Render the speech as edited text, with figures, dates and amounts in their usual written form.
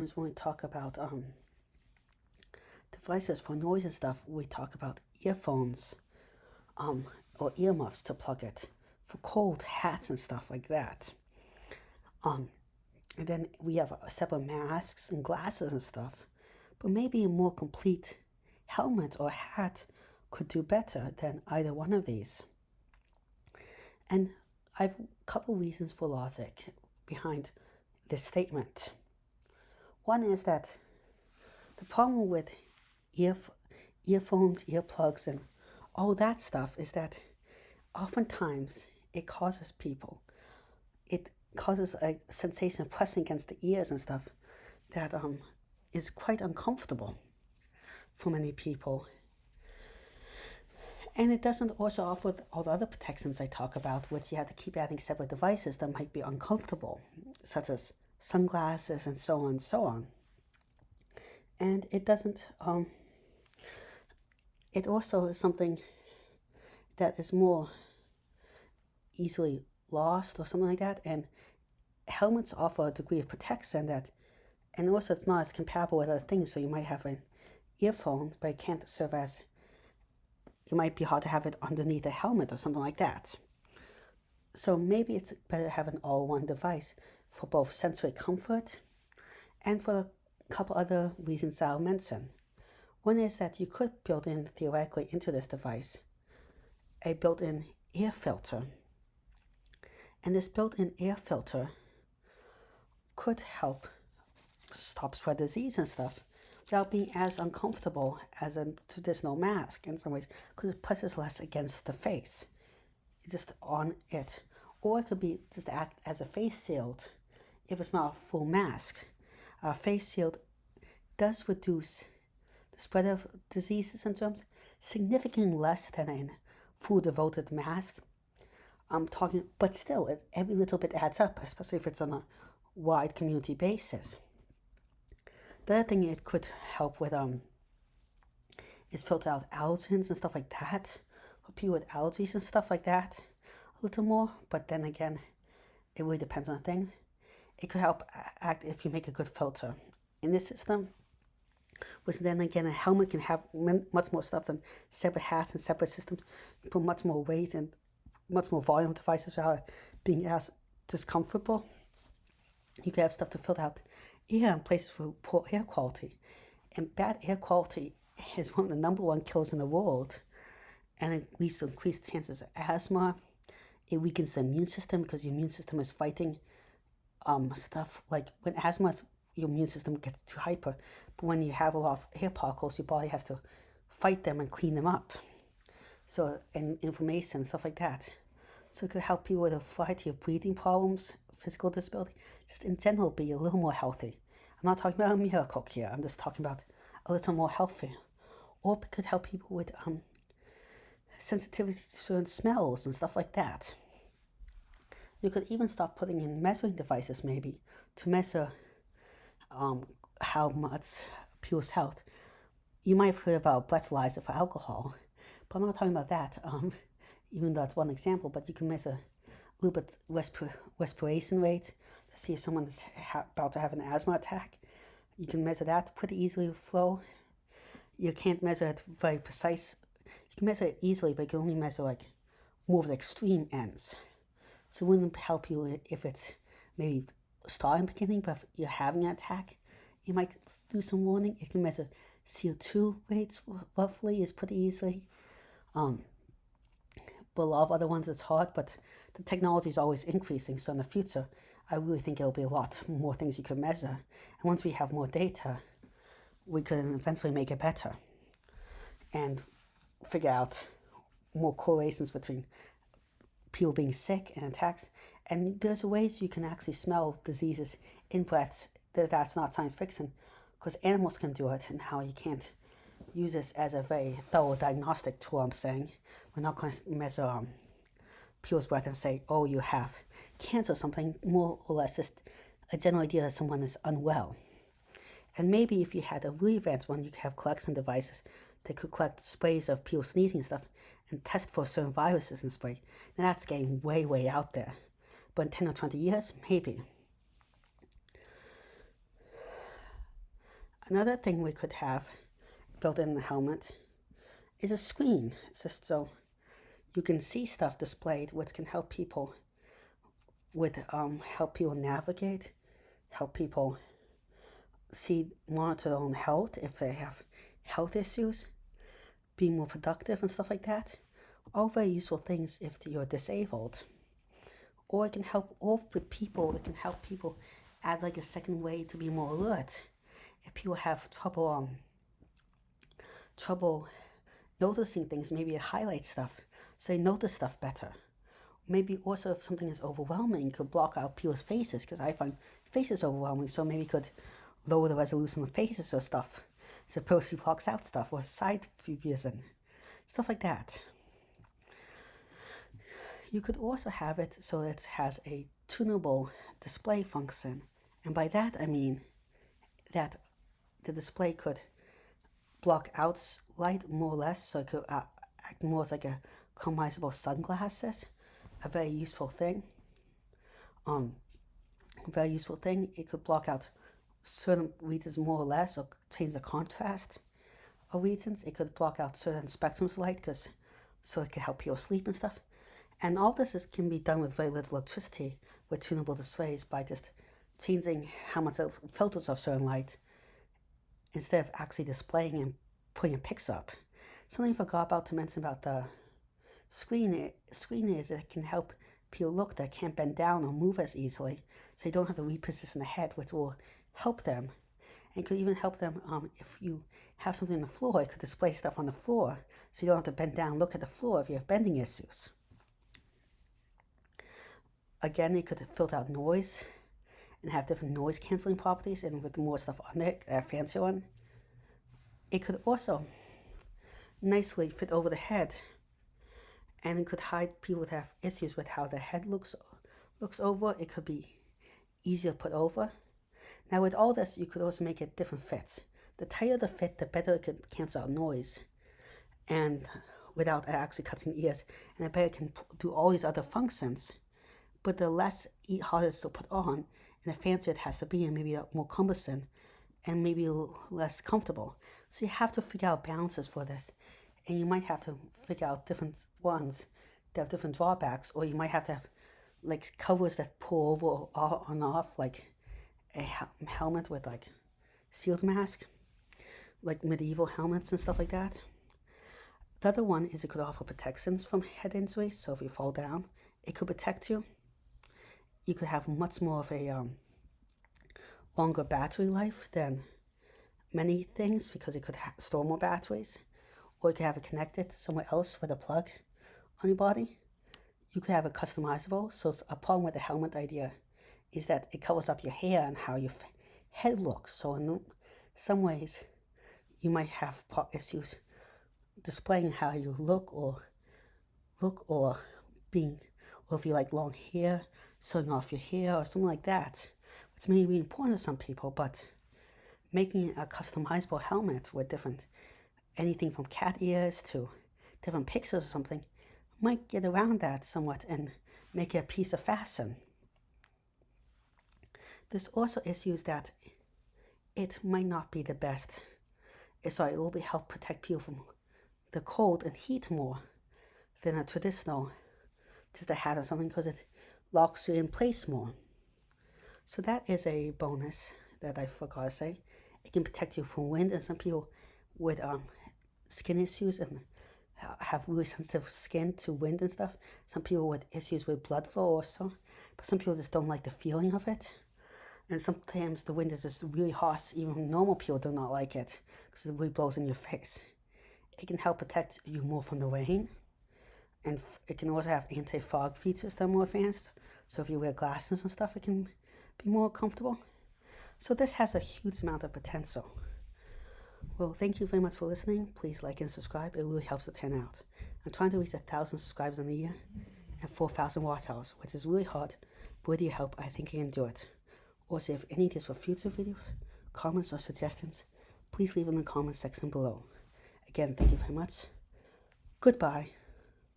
When we talk about devices for noise and stuff, we talk about earphones um, or earmuffs to plug it, for cold hats and stuff like that. Um, and then we have separate masks and glasses and stuff. But maybe a more complete helmet or hat could do better than either one of these. And I've a couple reasons for logic behind this statement. One is that the problem with earphones, earplugs, and all that stuff is that oftentimes it causes a sensation of pressing against the ears and stuff that is quite uncomfortable for many people. And it doesn't also offer all the other protections I talk about, which you have to keep adding separate devices that might be uncomfortable, such as sunglasses and so on and so on. And it doesn't, it also is something that is more easily lost or something like that. And helmets offer a degree of protection that, and also it's not as compatible with other things. So you might have an earphone, but it can't serve as, it might be hard to have it underneath a helmet or something like that. So maybe it's better to have an all-in-one device for both sensory comfort and for a couple other reasons that I'll mention. One is that you could build in, theoretically, into this device a built-in air filter. And this built-in air filter could help stop spread disease and stuff without being as uncomfortable as a traditional mask in some ways, because it presses less against the face. It's just on it. Or it could be just act as a face shield if it's not a full mask. A face shield does reduce the spread of diseases and germs significantly less than a full devoted mask. I'm talking, but still, every little bit adds up, especially if it's on a wide community basis. The other thing it could help with is filter out allergens and stuff like that, for people with allergies and stuff like that a little more. But then again, it really depends on things. It could help act if you make a good filter in this system, which then again a helmet can have much more stuff than separate hats and separate systems. You put much more weight and much more volume devices without being as discomfortable. You could have stuff to filter out air in places with poor air quality. And bad air quality is one of the number one killers in the world. And it leads to increased chances of asthma. It weakens the immune system because your immune system is fighting stuff like when asthma, your immune system gets too hyper. But when you have a lot of air particles, your body has to fight them and clean them up. So, and inflammation and stuff like that. So it could help people with a variety of breathing problems, physical disability, just in general be a little more healthy. I'm not talking about a miracle here, I'm just talking about a little more healthy. Or it could help people with sensitivity to certain smells and stuff like that. You could even start putting in measuring devices maybe to measure how much people's health. You might have heard about breathalyzer for alcohol, but I'm not talking about that. Even though that's one example, but you can measure a little bit respiration rate to see if someone's about to have an asthma attack. You can measure that pretty easily with flow. You can't measure it very precise. You can measure it easily, but you can only measure like more of the extreme ends. So it wouldn't help you if it's maybe starting beginning, but if you're having an attack, you might do some warning. You can measure CO2 rates roughly is pretty easily. But a lot of other ones it's hard, but the technology is always increasing. So in the future, I really think it'll be a lot more things you could measure. And once we have more data, we could eventually make it better and figure out more correlations between people being sick and attacks. And there's ways you can actually smell diseases in breaths that's not science fiction, because animals can do it, and how you can't use this as a very thorough diagnostic tool. I'm saying we're not going to measure people's breath and say, oh, you have cancer or something, more or less just a general idea that someone is unwell. And maybe if you had a really advanced one, you could have collection devices that could collect sprays of people sneezing and stuff and test for certain viruses in spray. And that's getting way, way out there. But in 10 or 20 years, maybe. Another thing we could have built in the helmet is a screen. It's just so you can see stuff displayed, which can help people navigate, help people monitor their own health if they have health issues, be more productive and stuff like that. All very useful things if you're disabled. Or it can help with people. It can help people add like a second way to be more alert. If people have trouble noticing things, maybe it highlights stuff so they notice stuff better. Maybe also if something is overwhelming, you could block out people's faces, because I find faces overwhelming, so maybe you could lower the resolution of faces or stuff. Suppose he blocks out stuff, or side views and stuff like that. You could also have it so it has a tunable display function. And by that I mean that the display could block out light more or less, so it could act more as like a customizable sunglasses. A very useful thing. It could block out certain regions more or less, or change the contrast of regions. It could block out certain spectrums of light, so it can help people sleep and stuff. And all this can be done with very little electricity with tunable displays, by just changing how much it filters off certain light instead of actually displaying and putting a pixel up. Something I forgot about to mention about the screen is it can help people look that can't bend down or move as easily, so you don't have to reposition the head, which will help them. And could even help them if you have something on the floor. It could display stuff on the floor, so you don't have to bend down and look at the floor if you have bending issues. Again, it could filter out noise and have different noise cancelling properties, and with more stuff on it, a fancy one. It could also nicely fit over the head, and it could hide people that have issues with how the head looks over. It could be easier to put over. Now with all this, you could also make it different fits. The tighter the fit, the better it could cancel out noise, and without actually cutting ears, and the better it can do all these other functions. But the less harder it's to put on, and the fancier it has to be, and maybe more cumbersome, and maybe less comfortable. So you have to figure out balances for this, and you might have to figure out different ones that have different drawbacks, or you might have to have like covers that pull over or on off, like a helmet with like shield mask, like medieval helmets and stuff like that. The other one is it could offer protections from head injuries, so if you fall down, it could protect you. You could have much more of a longer battery life than many things, because it could store more batteries, or you could have it connected somewhere else with a plug on your body. You could have it customizable. So a problem with the helmet idea is that it covers up your hair and how your head looks. So in some ways, you might have issues displaying how you look, or if you like long hair, sewing off your hair or something like that, which may be important to some people. But making a customizable helmet with anything from cat ears to different pixels or something might get around that somewhat and make it a piece of fashion. There's also issues that it might not be the best. It will help protect people from the cold and heat more than a traditional, just a hat or something, because it locks you in place more. So that is a bonus that I forgot to say. It can protect you from wind, and some people with skin issues and have really sensitive skin to wind and stuff. Some people with issues with blood flow also, but some people just don't like the feeling of it. And sometimes the wind is just really harsh. Even normal people do not like it, because it really blows in your face. It can help protect you more from the rain, and it can also have anti-fog features that are more advanced. So if you wear glasses and stuff, it can be more comfortable. So this has a huge amount of potential. Well, thank you very much for listening. Please like and subscribe. It really helps the channel out. I'm trying to reach 1,000 subscribers in a year and 4,000 watch hours, which is really hard, but with your help, I think you can do it. Also, if any ideas for future videos, comments, or suggestions, please leave in the comments section below. Again, thank you very much. Goodbye.